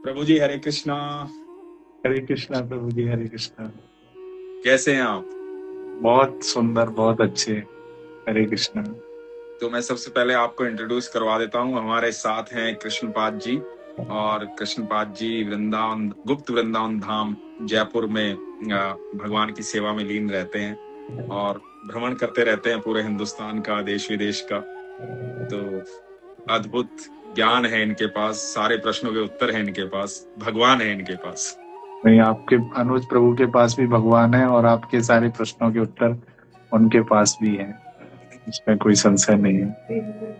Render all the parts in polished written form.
प्रभु जी हरे कृष्णा। हरे कृष्णा प्रभु जी, हरे कृष्णा। कैसे हैं आप? बहुत सुंदर, बहुत अच्छे। हरे कृष्णा। तो मैं सबसे पहले आपको इंट्रोड्यूस करवा देता हूँ। हमारे साथ हैं कृष्णपाद जी, और कृष्णपाद जी वृंदावन, गुप्त वृंदावन धाम जयपुर में भगवान की सेवा में लीन रहते हैं और भ्रमण करते रहते हैं पूरे हिंदुस्तान का, देश विदेश का। तो अद्भुत ज्ञान है इनके पास, सारे प्रश्नों के उत्तर हैं इनके पास, भगवान है इनके पास। नहीं, आपके अनुज प्रभु के पास भी भगवान है और आपके सारे प्रश्नों के उत्तर उनके पास भी हैं, इसमें कोई संशय नहीं है।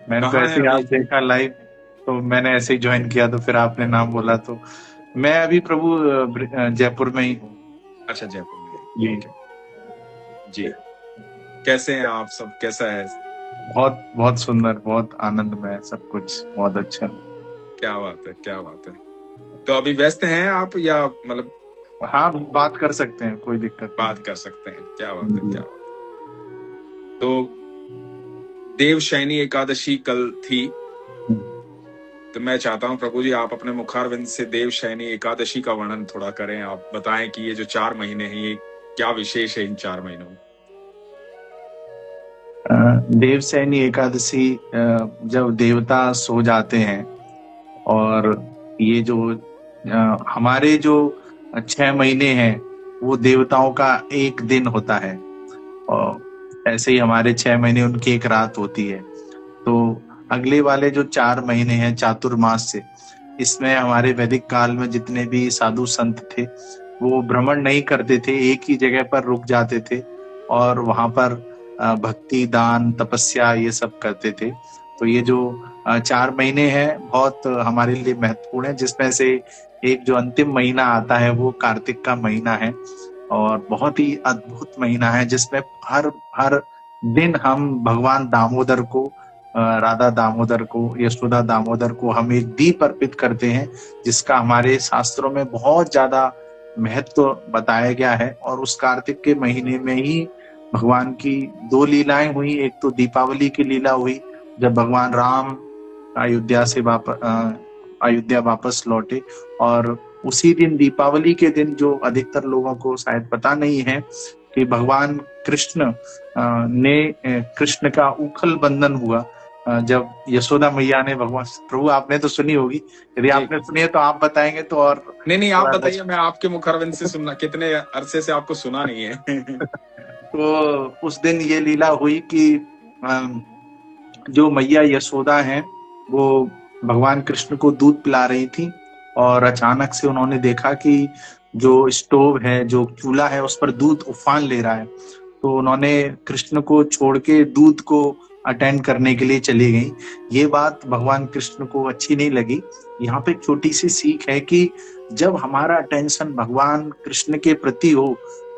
मैंने तो कहाँ है ऐसे ही अभी? आज देखा लाइव, तो मैंने ऐसे ही ज्वाइन किया, तो फिर आपने नाम बोला, तो मैं अभी प्रभु जयपुर में ही हूँ। अच्छा, जयपुर में जी। ठीक है जी। कैसे हैं आप सब, कैसा है? बहुत बहुत सुंदर, बहुत आनंदमय, सब कुछ बहुत अच्छा। क्या बात है, क्या बात है। तो अभी व्यस्त हैं आप या मतलब? हाँ, बात कर सकते हैं, कोई दिक्कत नहीं। बात कर सकते हैं, क्या बात है, क्या बात है। तो देवशयनी एकादशी कल थी, तो मैं चाहता हूं प्रभु जी आप अपने मुखारविंद से देवशयनी एकादशी का वर्णन थोड़ा करें। आप बताएं कि ये जो 4 महीने हैं, ये क्या विशेष है इन 4 महीनों में? देवशयनी एकादशी जब देवता सो जाते हैं, और ये जो हमारे जो 6 महीने हैं वो देवताओं का एक दिन होता है, और ऐसे ही हमारे 6 महीने उनकी एक रात होती है। तो अगले वाले जो 4 महीने हैं चातुर्मास से, इसमें हमारे वैदिक काल में जितने भी साधु संत थे वो भ्रमण नहीं करते थे, एक ही जगह पर रुक जाते थे और वहां पर भक्ति, दान, तपस्या ये सब करते थे। तो ये जो 4 महीने हैं बहुत हमारे लिए महत्वपूर्ण है, जिसमें से एक जो अंतिम महीना आता है वो कार्तिक का महीना है, और बहुत ही अद्भुत महीना है, जिसमें हर हर दिन हम भगवान दामोदर को, राधा दामोदर को, यशोदा दामोदर को हम एक दीप अर्पित करते हैं, जिसका हमारे शास्त्रों में बहुत ज्यादा महत्व बताया गया है। और उस कार्तिक के महीने में ही भगवान की 2 लीलाएं हुई। एक तो दीपावली की लीला हुई, जब भगवान राम अयोध्या वापस लौटे, और उसी दिन दीपावली के दिन, जो अधिकतर लोगों को शायद पता नहीं है, कि भगवान कृष्ण कृष्ण का उखल बंधन हुआ, जब यशोदा मैया ने भगवान, प्रभु आपने तो सुनी होगी, यदि आपने सुनी है तो आप बताएंगे तो। और नहीं, आप बताइए, मैं आपके मुखारविंद से सुनना, कितने अरसे से आपको सुना नहीं है। तो उस दिन ये लीला हुई कि जो मैया यशोदा हैं वो भगवान कृष्ण को दूध पिला रही थी, और अचानक से उन्होंने देखा कि जो स्टोव है, जो चूल्हा है, उस पर दूध उफान ले रहा है। तो उन्होंने कृष्ण को छोड़ के दूध को अटेंड करने के लिए चली गई। ये बात भगवान कृष्ण को अच्छी नहीं लगी। यहाँ पे एक छोटी सी सीख है कि जब हमारा अटेंशन भगवान कृष्ण के प्रति हो,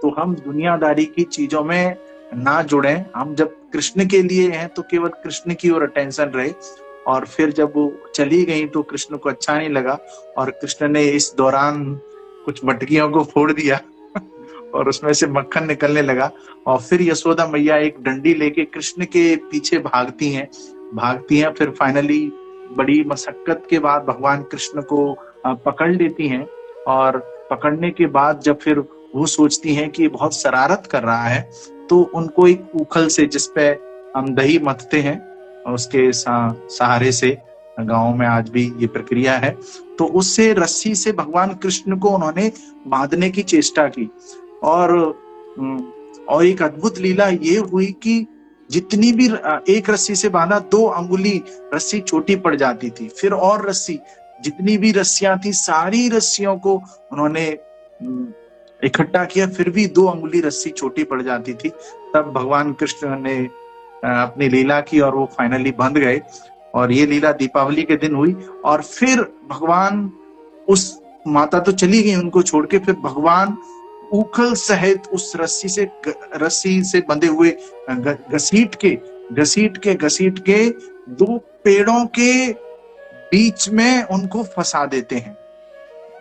तो हम दुनियादारी की चीजों में ना जुड़े। हम जब कृष्ण के लिए हैं तो केवल कृष्ण की ओर अटेंशन रहे। और फिर जब वो चली गई तो कृष्ण को अच्छा नहीं लगा, और कृष्ण ने इस दौरान कुछ मटकियों को फोड़ दिया और उसमें से मक्खन निकलने लगा। और फिर यशोदा मैया एक डंडी लेके कृष्ण के पीछे भागती हैं। फिर फाइनली बड़ी मशक्कत के बाद भगवान कृष्ण को पकड़ लेती हैं, और पकड़ने के बाद जब फिर वो सोचती हैं कि बहुत शरारत कर रहा है, तो उनको एक उखल से, जिसपे हम दही मथते हैं, उसके सहारे से, गाँव में आज भी ये प्रक्रिया है, तो उससे रस्सी से भगवान कृष्ण को उन्होंने बांधने की चेष्टा की। और एक अद्भुत लीला ये हुई कि जितनी भी एक रस्सी से बांधा, 2 अंगुली रस्सी छोटी पड़ जाती थी। फिर और रस्सी, जितनी भी रस्सियां थी सारी रस्सियों को उन्होंने इकट्ठा किया, फिर भी 2 अंगुली रस्सी छोटी पड़ जाती थी। तब भगवान कृष्ण ने अपनी लीला की और वो फाइनली बंध गए। और ये लीला दीपावली के दिन हुई। और फिर भगवान, उस माता तो चली गई उनको छोड़ के, फिर भगवान उखल सहित उस रस्सी से बंधे हुए घसीट के 2 पेड़ों के बीच में उनको फंसा देते हैं।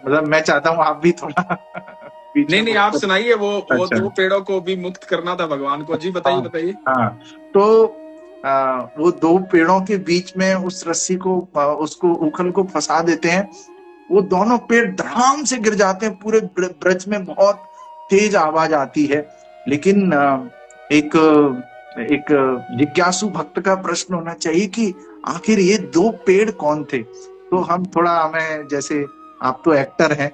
मतलब मैं चाहता हूँ आप भी थोड़ा नहीं, आप सुनाइए। वो अच्छा। 2 पेड़ों को भी मुक्त करना था भगवान को। जी बताइए। हाँ, तो वो 2 पेड़ों के बीच में उस रस्सी को, उसको उखल को फंसा देते हैं। वो दोनों पेड़ धड़ाम से गिर जाते हैं, पूरे ब्रज में बहुत तेज आवाज आती है। लेकिन एक एक जिज्ञासु भक्त का प्रश्न होना चाहिए कि आखिर ये दो पेड़ कौन थे। तो हम थोड़ा, हमें जैसे आप तो एक्टर हैं,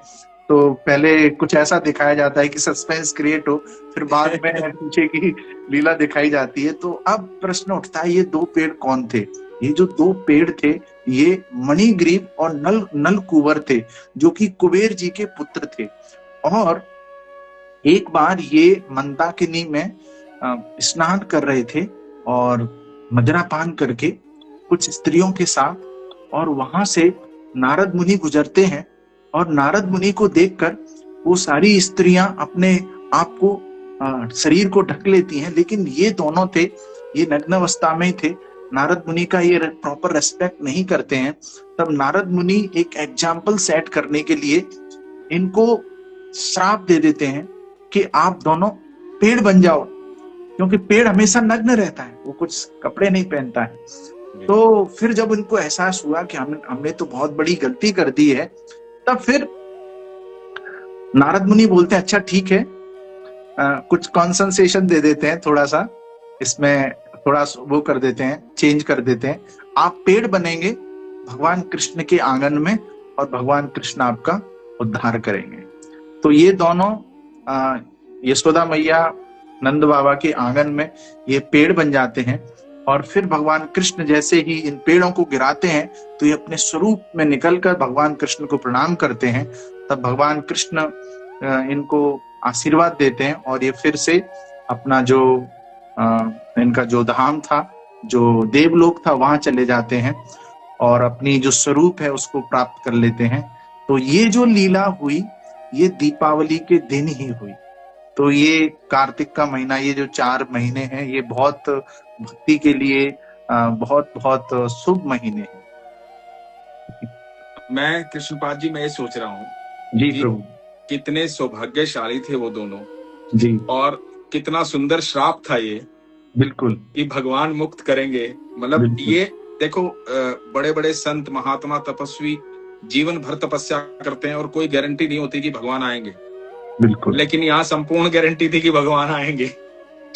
तो पहले कुछ ऐसा दिखाया जाता है कि सस्पेंस क्रिएट हो, फिर बाद में पीछे की लीला दिखाई जाती है। तो अब प्रश्न उठता है, ये दो पेड़ कौन थे। ये जो दो पेड़ थे, ये मणिग्रीव और नलकूबर थे, जो कि कुबेर जी के पुत्र थे। और एक बार ये मंदाकिनी में स्नान कर रहे थे और मदिरापान करके कुछ स्त्रियों के साथ, और वहां से नारद मुनि गुजरते हैं। और नारद मुनि को देखकर वो सारी स्त्रियां अपने आप को शरीर को ढक लेती हैं, लेकिन ये दोनों थे, ये नग्न अवस्था में थे। नारद मुनि का ये प्रॉपर रेस्पेक्ट नहीं करते हैं। तब नारद मुनि एक एग्जाम्पल सेट करने के लिए इनको श्राप दे देते हैं कि आप दोनों पेड़ बन जाओ, क्योंकि पेड़ हमेशा नग्न रहता है, वो कुछ कपड़े नहीं पहनता है। तो फिर जब उनको एहसास हुआ कि हमने तो बहुत बड़ी गलती कर दी है, तब फिर नारद मुनि बोलते हैं, अच्छा ठीक है, कुछ कॉन्सेशन दे देते हैं, थोड़ा सा इसमें थोड़ा वो कर देते हैं, चेंज कर देते हैं। आप पेड़ बनेंगे भगवान कृष्ण के आंगन में, और भगवान कृष्ण आपका उद्धार करेंगे। तो ये दोनों यशोदा मैया नंद बाबा के आंगन में ये पेड़ बन जाते हैं। और फिर भगवान कृष्ण जैसे ही इन पेड़ों को गिराते हैं, तो ये अपने स्वरूप में निकलकर भगवान कृष्ण को प्रणाम करते हैं। तब भगवान कृष्ण इनको आशीर्वाद देते हैं, और ये फिर से अपना जो इनका जो धाम था, जो देवलोक था, वहां चले जाते हैं और अपनी जो स्वरूप है उसको प्राप्त कर लेते हैं। तो ये जो लीला हुई, ये दीपावली के दिन ही हुई। तो ये कार्तिक का महीना, ये जो 4 महीने हैं, ये बहुत भक्ति के लिए बहुत बहुत शुभ महीने हैं। मैं कृष्णपाद जी, मैं ये सोच रहा हूँ जी प्रभु, कितने सौभाग्यशाली थे वो दोनों जी, और कितना सुंदर श्राप था ये, बिल्कुल, कि भगवान मुक्त करेंगे। मतलब ये देखो, बड़े बड़े संत महात्मा तपस्वी जीवन भर तपस्या करते हैं और कोई गारंटी नहीं होती कि भगवान आएंगे, बिल्कुल, लेकिन यहाँ संपूर्ण गारंटी थी कि भगवान आएंगे,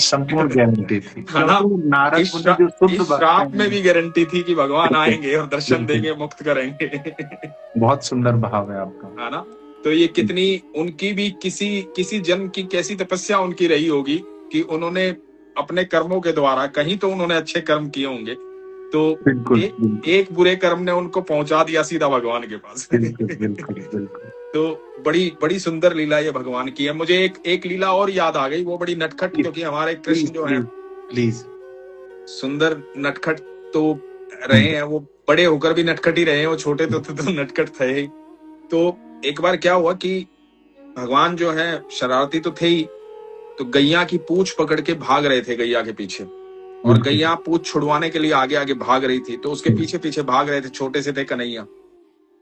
संपूर्ण गारंटी थी। नारद इस श्राप में भी गारंटी थी कि भगवान आएंगे और दर्शन देंगे, मुक्त करेंगे। बहुत सुंदर भाव है आपका, है ना। तो ये कितनी उनकी भी किसी जन्म की कैसी तपस्या उनकी रही होगी कि उन्होंने अपने कर्मों के द्वारा, कहीं तो उन्होंने अच्छे कर्म किए होंगे, तो एक बुरे कर्म ने उनको पहुंचा दिया सीधा भगवान के पास। तो बड़ी बड़ी सुंदर लीला ये भगवान की है। मुझे एक लीला और याद आ गई, वो बड़ी नटखट, क्योंकि हमारे कृष्ण जो है प्लीज सुंदर नटखट तो रहे हैं, वो बड़े होकर भी नटखट ही रहे हैं, वो छोटे तो नटखट थे ही। तो एक बार क्या हुआ कि भगवान जो है शरारती तो थे ही, तो गैया की पूंछ पकड़ के भाग रहे थे गैया के पीछे, और गैया पूंछ छुड़वाने के लिए आगे आगे भाग रही थी, तो उसके पीछे पीछे भाग रहे थे, छोटे से थे कन्हैया,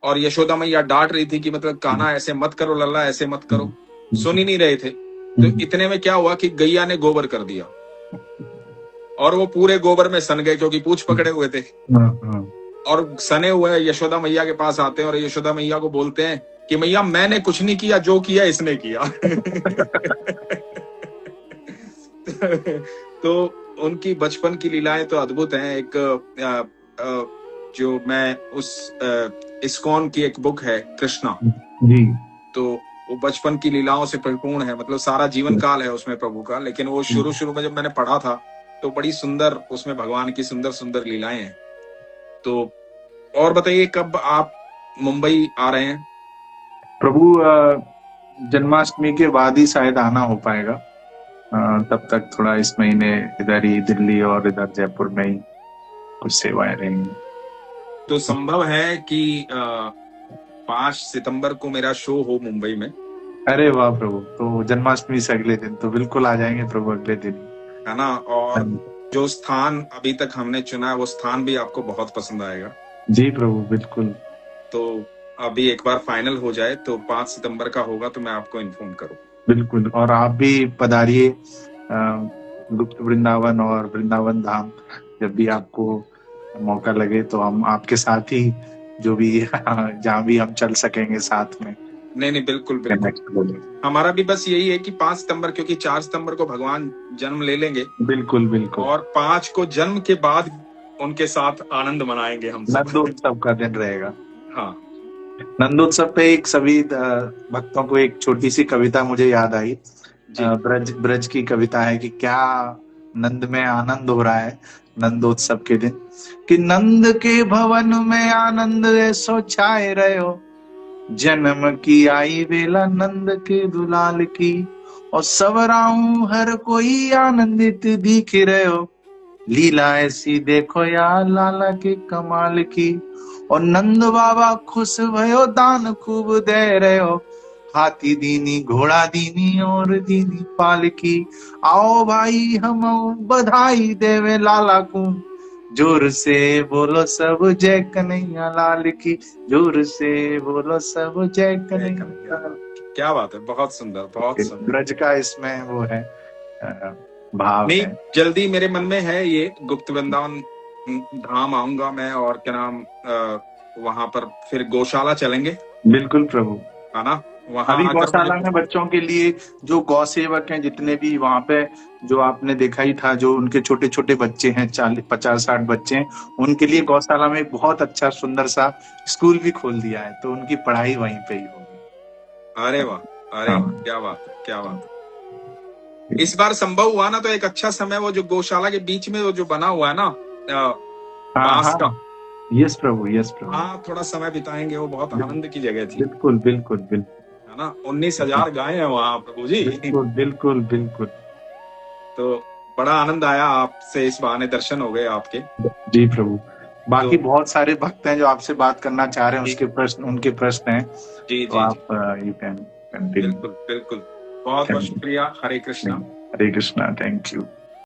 और यशोदा मैया डांट रही थी कि मतलब कान्हा ऐसे मत करो, लल्ला ऐसे मत करो, सुन ही नहीं रहे थे। तो इतने में क्या हुआ कि गैया ने गोबर कर दिया, और वो पूरे गोबर में सन गए, क्योंकि पूंछ पकड़े हुए थे। और सने हुए यशोदा मैया के पास आते हैं और यशोदा मैया को बोलते हैं कि मैया मैंने कुछ नहीं किया, जो किया इसने किया। तो उनकी बचपन की लीलाएं तो अद्भुत हैं। एक जो मैं उस इस्कॉन की एक बुक है कृष्णा जी, तो वो बचपन की लीलाओं से परिपूर्ण है, मतलब सारा जीवन काल है उसमें प्रभु का, लेकिन वो शुरू में जब मैंने पढ़ा था तो बड़ी सुंदर उसमें भगवान की सुंदर सुंदर लीलाएं हैं। तो और बताइए, कब आप मुंबई आ रहे हैं? प्रभु जन्माष्टमी के बाद ही शायद आना हो पाएगा, तब तक थोड़ा इस महीने इधर ही दिल्ली और इधर जयपुर में ही कुछ सेवाएं रहेंगी। तो संभव है कि 5 सितंबर को मेरा शो हो मुंबई में। अरे वाह प्रभु, तो जन्माष्टमी से अगले दिन तो बिल्कुल आ जाएंगे प्रभु, अगले दिन, है ना। और जो स्थान अभी तक हमने चुना है वो स्थान भी आपको बहुत पसंद आएगा। जी प्रभु, बिल्कुल। तो अभी एक बार फाइनल हो जाए तो 5 सितंबर का होगा, तो मैं आपको इन्फॉर्म करूँ। बिल्कुल, और आप भी पधारिए गुप्त वृंदावन और वृंदावन धाम, जब भी आपको मौका लगे तो हम आपके साथ ही जो भी जहाँ भी हम चल सकेंगे साथ में। नहीं नहीं, बिल्कुल बिल्कुल, हमारा भी बस यही है कि 5 सितंबर, क्योंकि 4 सितंबर को भगवान जन्म ले लेंगे, बिल्कुल बिल्कुल, और 5 को जन्म के बाद उनके साथ आनंद मनाएंगे हम सब। नंदोत्सव का दिन रहेगा। हाँ, नंदोत्सव पे एक सभी भक्तों को एक छोटी सी कविता मुझे याद आई। ब्रज ब्रज की कविता है कि क्या नंद में आनंद हो रहा है नंदोत्सव के दिन, कि नंद के भवन में आनंद ऐसो छाए रहो, जन्म की आई वेला नंद के दुलाल की, और सवराऊं हर कोई आनंदित दिख रहो, लीला ऐसी देखो यार लाला के कमाल की, और नंद बाबा खुश भयो दान खूब दे रहे हो, हाथी दीनी घोड़ा दीनी और दीनी पाल की, आओ भाई हम बधाई देवे लाला को, जोर से बोलो सब जय कन्हैया लाल की, जोर से बोलो सब जय कन्हैया। क्या बात है, बहुत सुंदर, बहुत सुंदर। ब्रज का इसमें वो है भाव नहीं है। जल्दी मेरे मन में है ये गुप्त वृंदावन धाम आऊंगा मैं, और क्या नाम वहां पर फिर गौशाला चलेंगे। बिल्कुल प्रभु, है ना, वहां अभी गौशाला में बच्चों के लिए जो गौ सेवक हैं जितने भी वहां पे, जो आपने देखा ही था, जो उनके छोटे छोटे बच्चे हैं 40-50-60 बच्चे हैं, उनके लिए गौशाला में बहुत अच्छा सुंदर सा स्कूल भी खोल दिया है, तो उनकी पढ़ाई वहीं पे ही होगी। अरे वाह, अरे वाह, क्या बात है, क्या बात है। इस बार संभव हुआ ना, तो एक अच्छा समय वो जो गौशाला के बीच में वो जो बना हुआ है ना बांस का, यस प्रभु, यस प्रभु, हाँ थोड़ा समय बिताएंगे, वो बहुत आनंद की जगह थी। बिल्कुल बिल्कुल बिल्कुल, है ना, 19,000 गाय हैं वहाँ प्रभु जी। बिल्कुल बिल्कुल बिल्कुल। तो बड़ा आनंद आया, आपसे इस बहाने दर्शन हो गए आपके। जी प्रभु, बाकी बहुत सारे भक्त हैं जो आपसे बात करना चाह रहे हैं, उसके प्रश्न, उनके प्रश्न हैं, जी तो आप यू कैन। बिल्कुल बिल्कुल, बहुत बहुत शुक्रिया। हरे कृष्णा, हरे कृष्णा, थैंक यू।